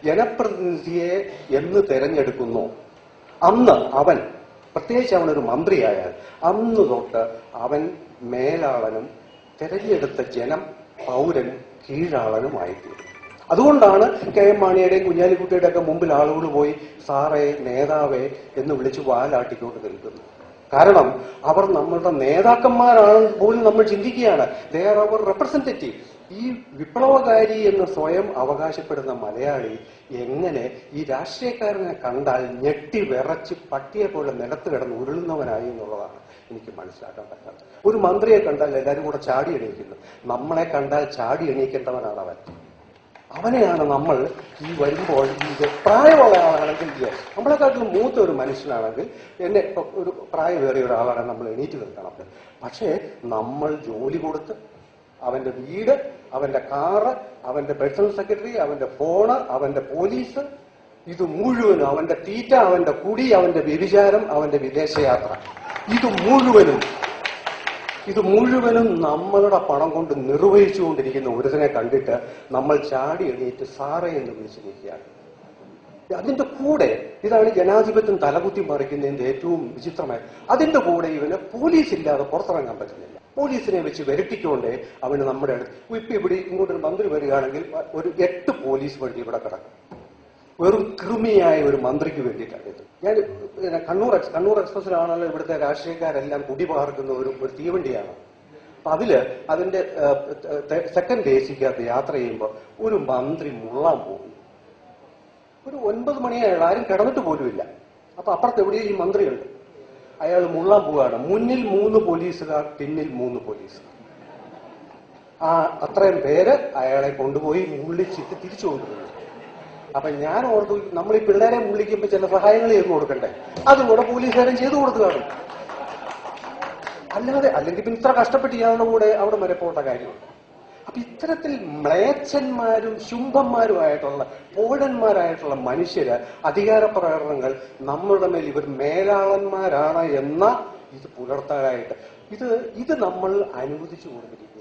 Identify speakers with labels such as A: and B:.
A: ജനപ്രതിനിധിയെ എന്ന് തെരഞ്ഞെടുക്കുന്നു അന്ന് അവൻ, പ്രത്യേകിച്ച് അവനൊരു മന്ത്രിയായാൽ, അന്ന് തൊട്ട് അവൻ മേലാളനും തെരഞ്ഞെടുത്ത ജനം പൗരനും കീഴാളനുമായിത്തീരും. അതുകൊണ്ടാണ് കെ എം മാണിയുടെയും കുഞ്ഞാലിക്കുട്ടിയുടെ ഒക്കെ മുമ്പിൽ ആളുകൾ പോയി സാറേ, നേതാവേ എന്ന് വിളിച്ച് വാലാട്ടിക്കൊണ്ട് നിൽക്കുന്നത്. കാരണം അവർ നമ്മളുടെ നേതാക്കന്മാരാണ് പോലും നമ്മൾ ചിന്തിക്കുകയാണ്. They are our representative. ഈ വിപ്ലവകാരി എന്ന് സ്വയം അവകാശപ്പെടുന്ന മലയാളി എങ്ങനെ ഈ രാഷ്ട്രീയക്കാരനെ കണ്ടാൽ ഞെട്ടി വിറച്ച് പട്ടിയെ പോലെ നിലത്ത് കിടന്ന് ഉരുളുന്നവനായി എന്നുള്ളതാണ് എനിക്ക് മനസ്സിലാക്കാൻ പറ്റാത്തത്. ഒരു മന്ത്രിയെ കണ്ടാൽ എല്ലാവരും കൂടെ ചാടി എണീക്കുന്നു. നമ്മളെ കണ്ടാൽ ചാടി എണീക്കേണ്ടവനാണ് അവൻ. അവനെയാണ് നമ്മൾ ഈ വരുമ്പോൾ, ഇത് പ്രായമുള്ള ആളാണെങ്കിൽ, നമ്മളെക്കാട്ടിലും മൂത്ത ഒരു മനുഷ്യനാണെങ്കിൽ, എന്നെ ഒരു പ്രായമേറിയ ഒരാളാണെങ്കിൽ നമ്മൾ എണീറ്റ് നിൽക്കണം. പക്ഷേ നമ്മൾ ജോലി കൊടുത്ത് അവന്റെ വീട്, അവന്റെ കാറ്, അവന്റെ പേഴ്സണൽ സെക്രട്ടറി, അവന്റെ ഫോണ്, അവന്റെ പോലീസ്, ഇത് മുഴുവനും, അവന്റെ തീറ്റ, അവന്റെ കുടി, അവന്റെ വ്യഭിചാരം, അവന്റെ വിദേശയാത്ര, ഇത് മുഴുവനും നമ്മളുടെ പണം കൊണ്ട് നിർവഹിച്ചുകൊണ്ടിരിക്കുന്ന ഒരുതിനെ കണ്ടിട്ട് നമ്മൾ ചാടി എണീറ്റ് സാറേ എന്ന് വിളിച്ചു നിൽക്കുകയാണ്. അതിന്റെ കൂടെ, ഇതാണ് ജനാധിപത്യം തലകുത്തി മറിക്കുന്നതിന്റെ ഏറ്റവും വിചിത്രമായ, അതിന്റെ കൂടെ ഇവന് പോലീസ് ഇല്ലാതെ പുറത്തിറങ്ങാൻ പറ്റുന്നില്ല. പോലീസിനെ വെച്ച് വരുത്തിക്കൊണ്ട് അവന് നമ്മുടെ അടുത്ത് ഇപ്പൊ ഇവിടെ ഇങ്ങോട്ടൊരു മന്ത്രി വരികയാണെങ്കിൽ ഒരു 8 പോലീസ് വണ്ടി ഇവിടെ കിടക്കും. വെറും കൃമിയായ ഒരു മന്ത്രിക്ക് വേണ്ടിയിട്ടാണ് ഇത്. ഞാൻ കണ്ണൂർ എക്സ്പ്രസിലാണല്ലോ ഇവിടുത്തെ രാഷ്ട്രീയക്കാരെല്ലാം കുടിപാർക്കുന്ന ഒരു തീവണ്ടിയാണ്. അപ്പൊ അതിന്റെ സെക്കൻഡ് എസിക്കകത്ത് യാത്ര ചെയ്യുമ്പോൾ ഒരു മന്ത്രി മുള്ളാൻ പോകും. ഒരു 9 മണിയായുള്ള ആരും കിടന്നിട്ട് പോലുമില്ല. അപ്പൊ അപ്പുറത്ത് എവിടെയും ഈ മന്ത്രിയുണ്ട്. അയാൾ മുള്ളാൻ പോവുകയാണ്. മുന്നിൽ 3 പോലീസുകാർ, പിന്നിൽ 3 പോലീസുകാർ. അത്രയും പേര് അയാളെ കൊണ്ടുപോയി മുള്ളിച്ചിട്ട് തിരിച്ചു കൊണ്ടുപോയി. അപ്പൊ ഞാൻ ഓർത്തു, നമ്മൾ ഈ പിള്ളേരെ മുള്ളിക്കുമ്പോൾ ചില സഹായങ്ങൾ ചെയ്തു കൊടുക്കണ്ടേ, അതും കൂടെ പോലീസുകാരൻ ചെയ്തു കൊടുത്തു കാണും. അല്ലെങ്കിൽ പിന്നെ ഇത്ര കഷ്ടപ്പെട്ട് ഇയാളുടെ കൂടെ അവിടെ വരെ പോകേണ്ട കാര്യമുണ്ട്. അപ്പൊ ഇത്തരത്തിൽ മ്ലേച്ഛന്മാരും ശുംഭന്മാരുമായിട്ടുള്ള പോഴന്മാരായിട്ടുള്ള മനുഷ്യര് അധികാര പ്രകടനങ്ങൾ നമ്മളുടെ മേൽ ഇവർ മേലാളന്മാരാണ് എന്ന ഇത് പുലർത്താനായിട്ട് ഇത് നമ്മൾ അനുവദിച്ചു കൊടുത്തിരിക്കും.